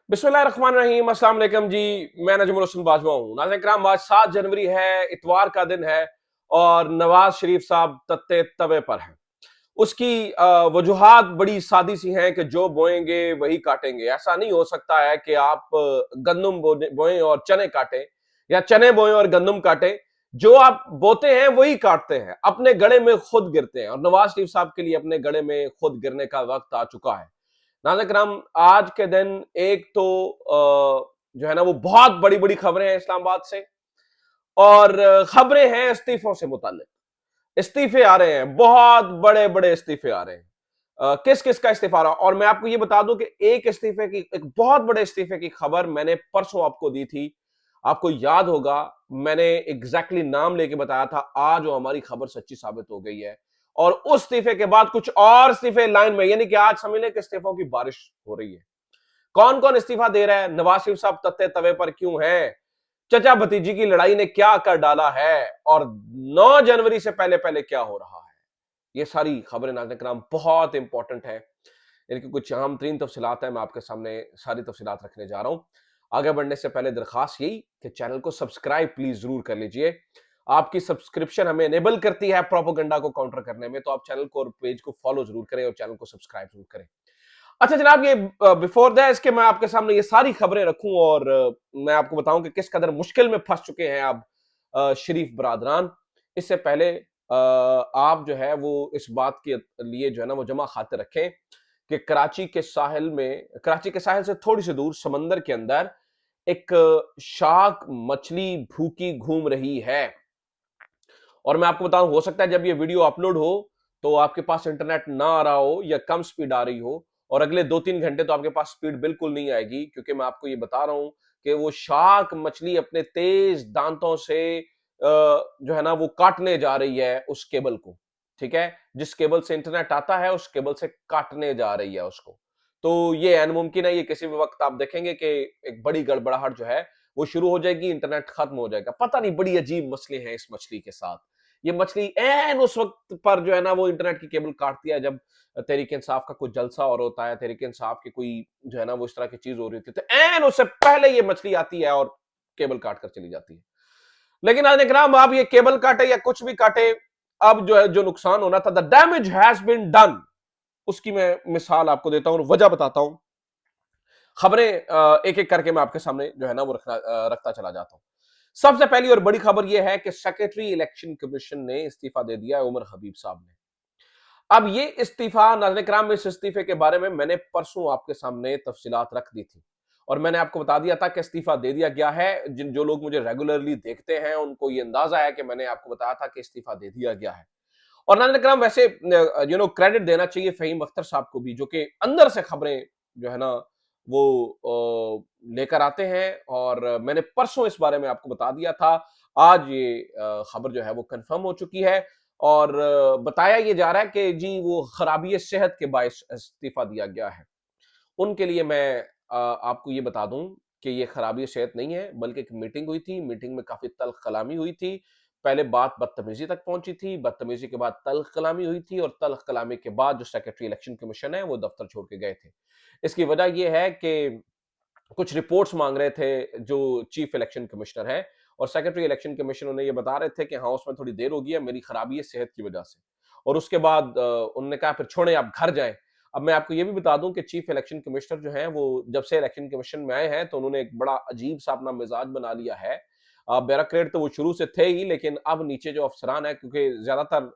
बिस्मिल्लाहिर्रहमानिर्रहीम, अस्सलाम वालेकुम जी। मैं नजमुल हसन बाजवा हूँ। नाज़रीन किराम, आज 7 जनवरी है, इतवार का दिन है और नवाज शरीफ साहब तत्ते तवे पर हैं। उसकी वजूहात बड़ी सादी सी हैं कि जो बोएंगे वही काटेंगे। ऐसा नहीं हो सकता है कि आप गंदम बोएं और चने काटें, या चने बोएं और गंदम काटें। जो आप बोते हैं वही काटते हैं, अपने गड़े में खुद गिरते हैं। और नवाज शरीफ साहब के लिए अपने गड़े में खुद गिरने का वक्त आ चुका है। नाज़रीन किराम, आज के दिन एक तो जो है ना वो बहुत बड़ी बड़ी खबरें हैं इस्लामाबाद से, और खबरें हैं इस्तीफों से मुताल्लिक। इस्तीफे आ रहे हैं, बहुत बड़े बड़े इस्तीफे आ रहे हैं। किस किस का इस्तीफा आ रहा, और मैं आपको ये बता दूं कि एक बहुत बड़े इस्तीफे की खबर मैंने परसों आपको दी थी। आपको याद होगा, मैंने एग्जैक्टली नाम लेके बताया था। आज वो हमारी खबर सच्ची साबित हो गई है, और उस इस्तीफे के बाद कुछ और इस्तीफे लाइन में, यानी कि आज समझ लें कि इस्तीफों की बारिश हो रही है। कौन कौन इस्तीफा दे रहा है, नवाज शरीफ साहब तत्ते तवे पर क्यों है, चचा भतीजी की लड़ाई ने क्या कर डाला है, और 9 जनवरी से पहले पहले क्या हो रहा है, ये सारी खबरें नाज़रीन किराम बहुत इंपॉर्टेंट है। इनकी कुछ अहम तरीन तफसीलात है, मैं आपके सामने सारी तफसीलात रखने जा रहा हूं। आगे बढ़ने से पहले दरखास्त यही कि चैनल को सब्सक्राइब प्लीज जरूर कर लीजिए। आपकी सब्सक्रिप्शन हमें एनेबल करती है प्रोपोगंडा को काउंटर करने में, तो आप चैनल को और पेज को फॉलो जरूर करें और चैनल को सब्सक्राइब जरूर करें। अच्छा जनाब, ये बिफोर दैट इसके मैं आपके सामने ये सारी खबरें रखूं, और मैं आपको बताऊं कि किस कदर मुश्किल में फंस चुके हैं अब शरीफ बरादरान। इससे पहले आप जो है वो इस बात के लिए जो है ना वो जमा खाते रखें कि कराची के साहिल से थोड़ी सी दूर समंदर के अंदर एक शार्क मछली भूखी घूम रही है। और मैं आपको बताऊं, हो सकता है जब ये वीडियो अपलोड हो तो आपके पास इंटरनेट ना आ रहा हो या कम स्पीड आ रही हो, और अगले 2-3 घंटे तो आपके पास स्पीड बिल्कुल नहीं आएगी, क्योंकि मैं आपको ये बता रहा हूं कि वो शार्क मछली अपने तेज दांतों से जो है ना वो काटने जा रही है उस केबल को। ठीक है, जिस केबल से इंटरनेट आता है उस केबल से काटने जा रही है उसको। तो ये अन मुमकिन है, ये किसी भी वक्त आप देखेंगे कि एक बड़ी गड़बड़ाहट जो है वो शुरू हो जाएगी, इंटरनेट खत्म हो जाएगा। पता नहीं, बड़ी अजीब मसले हैं इस मछली के साथ। ये मछली एन उस वक्त पर जो है ना वो इंटरनेट की केबल काटती है जब तहरीक इंसाफ का कुछ जलसा और होता है, तहरीक इंसाफ की कोई जो है ना वो इस तरह की चीज हो रही होती है, तो एन उससे पहले ये मछली आती है और केबल काट कर चली जाती है। लेकिन आज ग्राम, आप ये केबल काटे या कुछ भी काटे, अब जो है जो नुकसान होना था, the damage has been done. उसकी मैं मिसाल आपको देता हूं और वजह बताता हूं। खबरें एक एक करके मैं आपके सामने जो है ना वो रखता चला जाता हूं। सबसे पहली और बड़ी खबर यह है कि सेक्रेटरी इलेक्शन कमीशन ने इस्तीफा दे दिया है उमर हबीब साहब ने। अब ये इस्तीफा, नाज़रीन किराम, इस इस्तीफे के बारे में मैंने परसों आपके सामने तफसीलात रख दी थी, और मैंने आपको बता दिया था कि इस्तीफा दे दिया गया है। जिन जो लोग मुझे रेगुलरली देखते हैं उनको ये अंदाजा है कि मैंने आपको बताया था कि इस्तीफा दे दिया गया है। और नाज़रीन किराम, वैसे क्रेडिट देना चाहिए फहीम अख्तर साहब को भी, जो कि अंदर से खबरें जो है ना वो लेकर आते हैं, और मैंने परसों इस बारे में आपको बता दिया था। आज ये खबर जो है वो कंफर्म हो चुकी है, और बताया ये जा रहा है कि जी वो खराबी सेहत के बायस इस्तीफा दिया गया है। उनके लिए मैं आपको ये बता दूं कि ये खराबी सेहत नहीं है, बल्कि एक मीटिंग हुई थी। मीटिंग में काफी तल्ख कलामी हुई थी। पहले बात बदतमीजी तक पहुंची थी, बदतमीजी के बाद तल्ख कलामी हुई थी, और तल्ख कलामी के बाद जो सेक्रेटरी इलेक्शन कमीशन है वो दफ्तर छोड़ के गए थे। इसकी वजह यह है कि कुछ रिपोर्ट्स मांग रहे थे जो चीफ इलेक्शन कमिश्नर है, और सेक्रेटरी इलेक्शन कमीशन उन्हें ये बता रहे थे कि हाँ उसमें थोड़ी देर हो गई है, मेरी खराबी है सेहत की वजह से। और उसके बाद उन्होंने कहा फिर छोड़ें, आप घर जाएं। अब मैं आपको ये भी बता दूं कि चीफ इलेक्शन कमिश्नर जो है वो जब से इलेक्शन कमीशन में आए हैं तो उन्होंने एक बड़ा अजीब सा अपना मिजाज बना लिया है। ब्यूरोक्रेट तो वो शुरू से थे ही, लेकिन अब नीचे जो अफसरान है, क्योंकि ज्यादातर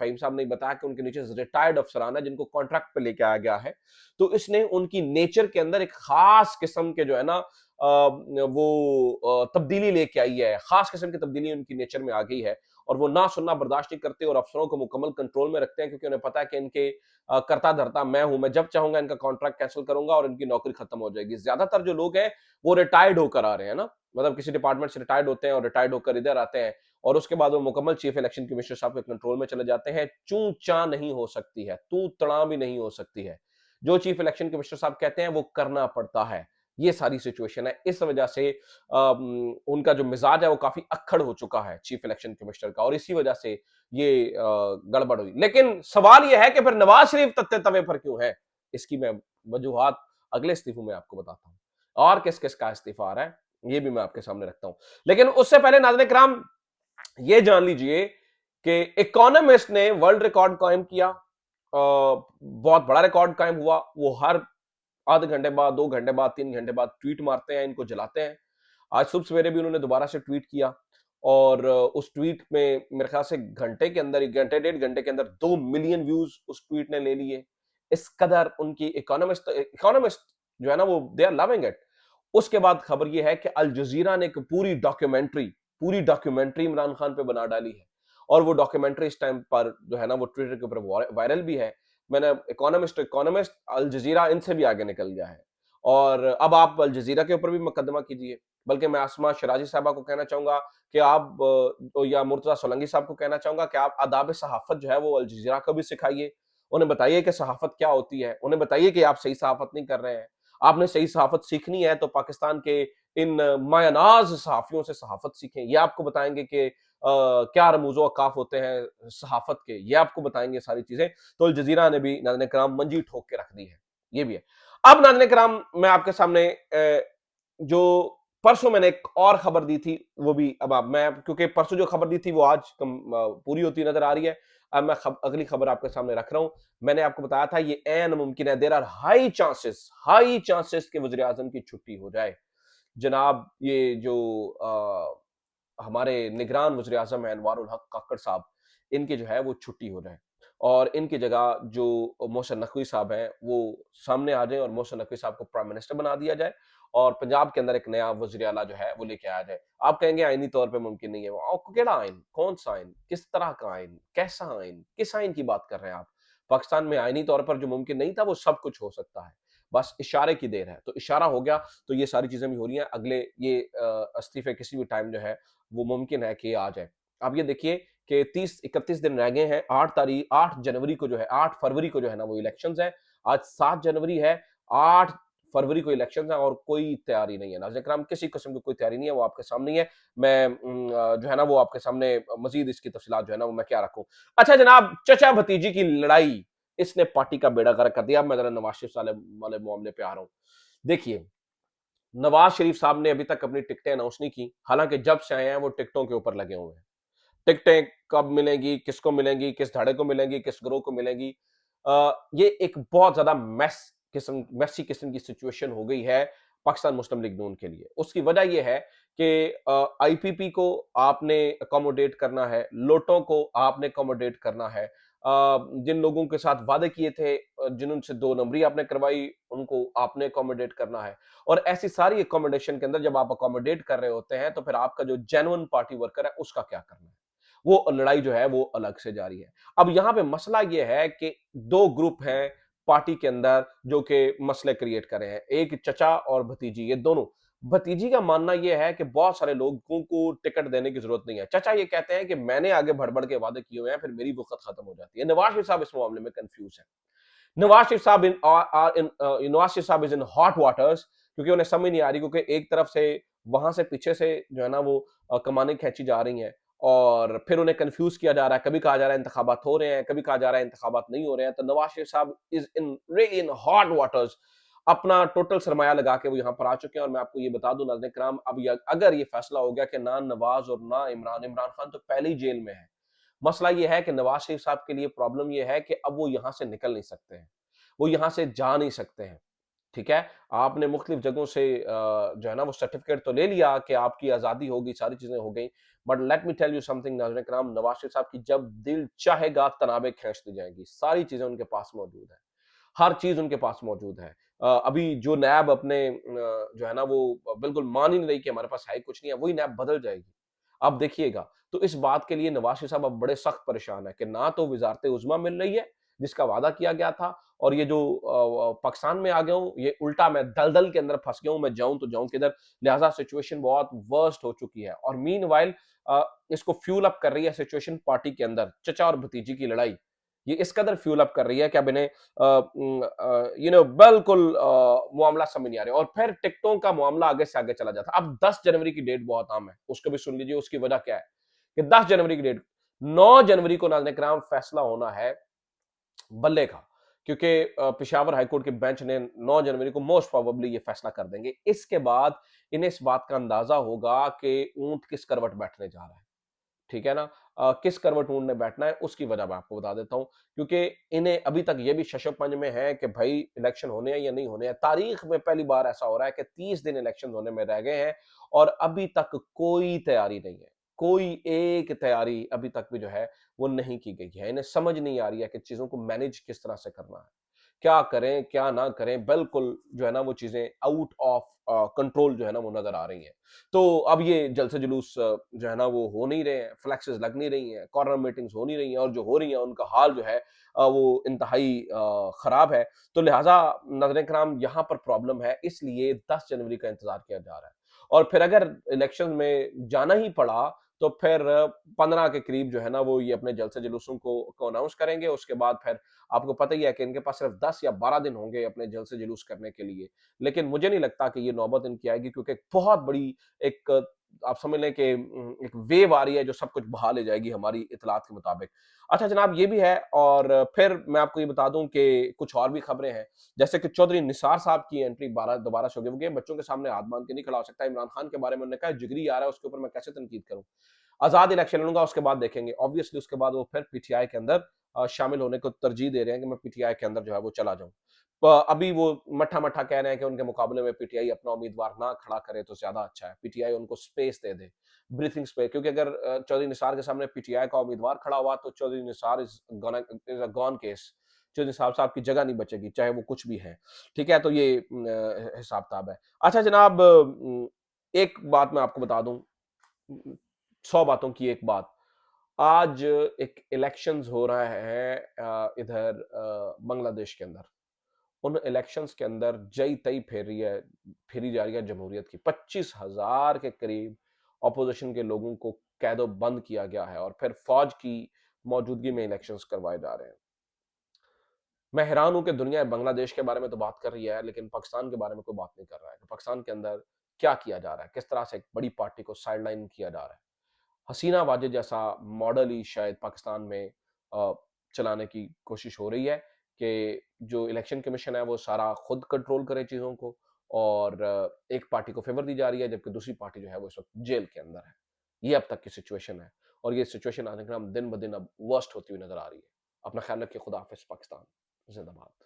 फहीम साहब ने बताया कि उनके नीचे रिटायर्ड अफसरान है जिनको कॉन्ट्रैक्ट पे लेके आया गया है, तो इसने उनकी नेचर के अंदर एक खास किस्म के जो है ना वो तब्दीली लेके आई है। खास किस्म की तब्दीली उनकी नेचर में आ गई है, और वो ना सुनना बर्दाश्त नहीं करते और अफसरों को मुकम्मल कंट्रोल में रखते हैं, क्योंकि उन्हें पता है कि इनके करता धरता मैं हूं। मैं जब चाहूंगा इनका कॉन्ट्रैक्ट कैंसिल करूंगा और इनकी नौकरी खत्म हो जाएगी। ज्यादातर जो लोग हैं वो रिटायर्ड होकर आ रहे हैं ना, मतलब किसी डिपार्टमेंट से रिटायर्ड होते हैं और रिटायर्ड होकर इधर आते हैं, और उसके बाद वो मुकम्मल चीफ इलेक्शन कमिश्नर साहब के कंट्रोल में चले जाते हैं। चू चा नहीं हो सकती है, तू तड़ा भी नहीं हो सकती है। जो चीफ इलेक्शन कमिश्नर साहब कहते हैं वो करना पड़ता है। ये सारी सिचुएशन है। इस वजह से उनका जो मिजाज है वो काफी अक्खड़ हो चुका है चीफ इलेक्शन कमिश्नर का, और इसी वजह से ये गड़बड़ हुई। लेकिन सवाल यह है कि फिर नवाज शरीफ तत्ते तवे पर क्यों है, इसकी मैं वजूहात अगले इस्तीफों में आपको बताता हूं। और किस किस का इस्तीफा आ रहा है ये भी मैं आपके सामने रखता हूं। लेकिन उससे पहले नाज़रीन किराम ये जान लीजिए कि इकोनॉमिस्ट ने वर्ल्ड रिकॉर्ड कायम किया, बहुत बड़ा रिकॉर्ड कायम हुआ। वो हर आधे घंटे बाद, 2 घंटे बाद, 3 घंटे बाद ट्वीट मारते हैं, इनको जलाते हैं। आज सुबह सवेरे भी उन्होंने दोबारा से ट्वीट किया और उस ट्वीट में मेरे ख्याल से घंटे के अंदर, 1 घंटे 1.5 घंटे के अंदर 2 मिलियन व्यूज उस ट्वीट ने ले लिए। इस कदर उनकी इकोनॉमिस्ट इकोनॉमिस्ट जो है ना वो दे आर लविंग इट। उसके बाद खबर ये है कि अल जजीरा ने एक पूरी डॉक्यूमेंट्री इमरान खान पे बना डाली है और वो डॉक्यूमेंट्री इस टाइम पर जो है ना वो ट्विटर के ऊपर वायरल भी है। मैंने इकोनॉमिस्ट अल जजीरा इनसे भी आगे निकल गया है और अब आप अल जजीरा के ऊपर भी मुकदमा कीजिए। बल्कि मैं आसमा शराजी साहबा को कहना चाहूंगा कि आप या मुर्तजा सोलंकी साहब को कहना चाहूंगा कि आप आदाब सहाफत जो है वो अल जजीरा को भी सिखाइए। उन्हें बताइए कि सहाफत क्या होती है, उन्हें बताइए कि आप सही सहाफत नहीं कर रहे हैं। आपने सही सहाफत सीखनी है तो पाकिस्तान के इन मायनाज सहाफियों से सहाफत सीखें। ये आपको बताएंगे कि क्या रमूज़ अवकाफ होते हैं सहाफत के, ये आपको बताएंगे सारी चीजें। तो अल जजीरा ने भी नाज़रीन कराम मंजी ठोक के रख दी है, ये भी है। अब नाज़रीन कराम मैं आपके सामने जो परसों मैंने एक और खबर दी थी वो भी अब आप मैं क्योंकि परसों जो खबर दी थी वो आज पूरी होती नजर आ रही है। अब मैं अगली खबर आपके सामने रख रहा हूं। मैंने आपको बताया था ये ऐन मुमकिन है, देयर आर हाई चांसेस के वजीर आजम की छुट्टी हो जाए। जनाब ये जो हमारे निगरान वज़ीर आज़म हैं अनवारुल हक काकड़ साहब, इनकी जो है वो छुट्टी हो जाए और इनकी जगह जो मोहसिन नकवी साहब हैं वो सामने आ जाएं और मोहसिन नकवी साहब को प्राइम मिनिस्टर बना दिया जाए और पंजाब के अंदर एक नया वज़ीर आला जो है वो लेके आया जाए। आप कहेंगे आईनी तौर पे मुमकिन नहीं है। आपको केड़ा आइन? कौन-सा आइन? किस तरह का आइन? कैसा आइन? किस आइन की बात कर रहे हैं आप? पाकिस्तान में आईनी तौर पर जो मुमकिन नहीं था वो सब कुछ हो सकता है। बस इशारे की देर है। तो इशारा हो गया तो ये सारी चीज़ें भी हो रही हैं। अगले ये इस्तीफे किसी भी टाइम जो है वो मुमकिन है कि आ जाए। आप ये देखिए कि 30-31 दिन रह गए हैं। 8 जनवरी को जो है 8 फरवरी को जो है ना वो इलेक्शंस हैं। आज 7 जनवरी है, 8 फरवरी को इलेक्शंस हैं और कोई तैयारी नहीं है। नाज़रीन किराम किसी किस्म की कोई तैयारी नहीं है, वो आपके सामने ही है। मैं जो है ना वो आपके सामने मज़ीद इसकी तफ़सीलात जो है ना वो मैं क्या रखूँ। अच्छा जनाब, चचा-भतीजी की लड़ाई, इसने पार्टी का बेड़ा गर्क कर दिया। अब मैं ज़रा नवाज़ शरीफ साले वाले मामले पे आ रहा हूँ। देखिए नवाज शरीफ साहब ने अभी तक अपनी टिकटें अनाउंस नहीं की। हालांकि जब से आए हैं वो टिकटों के ऊपर लगे हुए हैं। टिकटें कब मिलेंगी, किसको मिलेंगी, किस धड़े को मिलेंगी, किस ग्रोह को मिलेंगी। ये एक बहुत ज्यादा मैसी किस्म की सिचुएशन हो गई है पाकिस्तान मुस्लिम लीग नून के लिए। उसकी वजह यह है कि आईपीपी को आपने अकोमोडेट करना है, लोटों को आपने अकोमोडेट करना है, जिन लोगों के साथ वादे किए थे, जिनसे 2 नंबरी आपने करवाई, उनको आपने अकोमोडेट करना है। और ऐसी सारी अकोमोडेशन के अंदर जब आप अकोमोडेट कर रहे होते हैं तो फिर आपका जो जेन्युइन पार्टी वर्कर है उसका क्या करना है। वो लड़ाई जो है वो अलग से जारी है। अब यहां पे मसला ये है कि 2 ग्रुप हैं पार्टी के अंदर जो कि मसले क्रिएट कर रहे हैं। एक चचा और भतीजी, ये दोनों। भतीजी का मानना यह है कि बहुत सारे लोगों को टिकट देने की जरूरत नहीं है। चचा ये कहते हैं कि मैंने आगे बढ़ बढ़ के वादे किए हुए हैं, फिर मेरी वक्त खत्म हो जाती है। नवाज शरीफ साहब इस मामले में कंफ्यूज है। नवाज शरीफ साहब नवाज शरीफ साहब इज इन हॉट वाटर्स क्योंकि उन्हें समझ नहीं आ रही, क्योंकि एक तरफ से वहां से पीछे से जो है ना वो कमाने खींची जा रही हैं और फिर उन्हें कंफ्यूज किया जा रहा है। कभी कहा जा रहा है इंतखाबात हो रहे हैं, कभी कहा जा रहा है इंतखाबात नहीं हो रहे हैं। तो नवाज शरीफ साहब is in really in hot waters. अपना टोटल सरमाया लगा के वो यहाँ पर आ चुके हैं और मैं आपको ये बता दूं नाज़रीन किराम, अब अगर ये फैसला हो गया कि ना नवाज और ना इमरान, इमरान खान तो पहले ही जेल में है। मसला ये है कि नवाज शरीफ साहब के लिए प्रॉब्लम ये है कि अब वो यहां से निकल नहीं सकते हैं, वो यहां से जा नहीं सकते हैं। ठीक है, आपने मुख्तलिफ जगहों से जो है ना वो सर्टिफिकेट तो ले लिया कि आपकी आज़ादी होगी, सारी चीज़ें हो गई। But let me tell you something नाज़रीन किराम, नवाज शरीफ साहब की जब दिल चाहेगा तनाबें खींच दी जाएंगी। सारी चीज़ें उनके पास मौजूद है, हर चीज़ उनके पास मौजूद है। अभी जो नैब अपने जो है ना वो बिल्कुल मान ही नहीं रही कि हमारे पास है ही कुछ नहीं है, वही नैब बदल जाएगी। आप देखिएगा। तो इस बात के लिए नवाज शरीफ साहब अब बड़े सख्त परेशान है कि ना तो वज़ारत उज़्मा मिल रही है, जिसका वादा किया गया था, और ये जो पाकिस्तान में आ गया हूँ, ये उल्टा मैं दलदल के अंदर फंस गया हूँ, मैं जाऊँ तो जाऊँ किधर? लिहाजा सिचुएशन बहुत वर्स्ट हो चुकी है और मीनवाइल इसको फ्यूल अप कर रही है सिचुएशन पार्टी के अंदर, चचा और भतीजी की लड़ाई। ये इस कदर फ्यूल अप कर रही है कि अब इन्हें बिल्कुल मामला समझ नहीं आ रहा है और फिर टिकटों का मामला आगे से आगे चला जाता है। अब 10 जनवरी की डेट बहुत आम है, उसको भी सुन लीजिए। उसकी वजह क्या है कि 10 जनवरी की डेट, 9 जनवरी को नाज़रीन किराम फैसला होना है बल्ले का क्योंकि पेशावर हाईकोर्ट के बेंच ने 9 जनवरी को मोस्ट प्रोबेबली ये फैसला कर देंगे। इसके बाद इन्हें इस बात का अंदाजा होगा कि ऊंट किस करवट बैठने जा रहा है। ठीक है ना? किस करवट ऊँट ने बैठना है उसकी वजह मैं आपको बता देता हूँ, क्योंकि इन्हें अभी तक ये भी शशोपंज में है कि भाई इलेक्शन होने हैं या नहीं होने हैं। तारीख में पहली बार ऐसा हो रहा है कि 30 दिन इलेक्शन होने में रह गए हैं और अभी तक कोई तैयारी नहीं है। कोई एक तैयारी अभी तक भी जो है वो नहीं की गई है। इन्हें समझ नहीं आ रही है कि चीज़ों को मैनेज किस तरह से करना है। क्या करें, क्या ना करें, बिल्कुल जो है ना वो चीज़ें आउट ऑफ कंट्रोल जो है ना वो नज़र आ रही हैं। तो अब ये जलसे-जुलूस जो है ना वो हो नहीं रहे हैं, फ्लेक्सेस लग नहीं रही हैं, कॉर्नर मीटिंग्स हो नहीं रही हैं और जो हो रही हैं उनका हाल जो है वो इंतहाई खराब है। तो लिहाज़ा नाज़रीन-ए-किराम यहाँ पर प्रॉब्लम है, इसलिए 10 जनवरी का इंतज़ार किया जा रहा है। और फिर अगर इलेक्शन में जाना ही पड़ा, तो फिर 15 के करीब जो है ना वो ये अपने जलसे-जुलूसों को अनाउंस करेंगे। उसके बाद फिर आपको पता ही है कि इनके पास सिर्फ 10 या 12 दिन होंगे अपने जलसे-जुलूस करने के लिए। लेकिन मुझे नहीं लगता कि ये नौबत इनकी आएगी, क्योंकि एक बहुत बड़ी एक आप समझ लें कि एक वेव आ रही है जो सब कुछ बहा ले जाएगी हमारी इत्तलात के मुताबिक। अच्छा जनाब ये भी है, और फिर मैं आपको ये बता दूं कि कुछ और भी खबरें हैं, जैसे कि चौधरी निसार साहब की एंट्री दोबारा से होगी। वो बच्चों के सामने हाथ बांध के नहीं खड़ा हो सकता। इमरान खान के बारे में उन्होंने कहा जिगरी आ रहा है, उसके ऊपर मैं कैसे तनकीद करूं। आजाद इलेक्शन लड़ूंगा, उसके बाद देखेंगे। ऑब्वियसली उसके बाद वो फिर पीटीआई के अंदर शामिल होने को तरजीह दे रहे हैं कि मैं पीटीआई के अंदर जो है वो चला जाऊं। अभी वो मठा-मठा कह रहे हैं कि उनके मुकाबले में पीटीआई अपना उम्मीदवार ना खड़ा करे तो ज़्यादा अच्छा है। पीटीआई उनको स्पेस दे दे, ब्रीथिंग स्पेस, क्योंकि अगर चौधरी निसार के सामने पीटीआई का उम्मीदवार खड़ा हुआ तो Chaudhary Nisar is a gone case. Chaudhary Nisar साहब की जगह नहीं बचेगी, चाहे वो कुछ भी हैं। ठीक है? तो ये हिसाब-किताब है। अच्छा जनाब, एक बात मैं आपको बता दूँ, 100 बातों की एक बात। आज एक इलेक्शंस हो रहा है इधर बांग्लादेश के अंदर। उन इलेक्शंस के अंदर जई तई फेरी जा रही है जमहूरियत की। 25,000 के करीब ऑपोजिशन के लोगों को कैदो बंद किया गया है और फिर फौज की मौजूदगी में इलेक्शंस करवाए जा रहे हैं। मैं हैरान हूं कि दुनिया बांग्लादेश के बारे में तो बात कर रही है, लेकिन पाकिस्तान के बारे में कोई बात नहीं कर रहा है कि पाकिस्तान के अंदर क्या किया जा रहा है, किस तरह से एक बड़ी पार्टी को साइडलाइन किया जा रहा है। हसीना वाजिद जैसा मॉडल ही शायद पाकिस्तान में अ, चलाने की कोशिश हो रही है कि जो इलेक्शन कमीशन है वो सारा खुद कंट्रोल करे चीज़ों को, और एक पार्टी को फेवर दी जा रही है जबकि दूसरी पार्टी जो है वो इस वक्त जेल के अंदर है। ये अब तक की सिचुएशन है, और ये सिचुएशन आने के दिन ब दिन अब वर्स्ट होती हुई नजर आ रही है। अपना ख्याल रखिए। खुदा हाफिज। पाकिस्तान जिंदाबाद।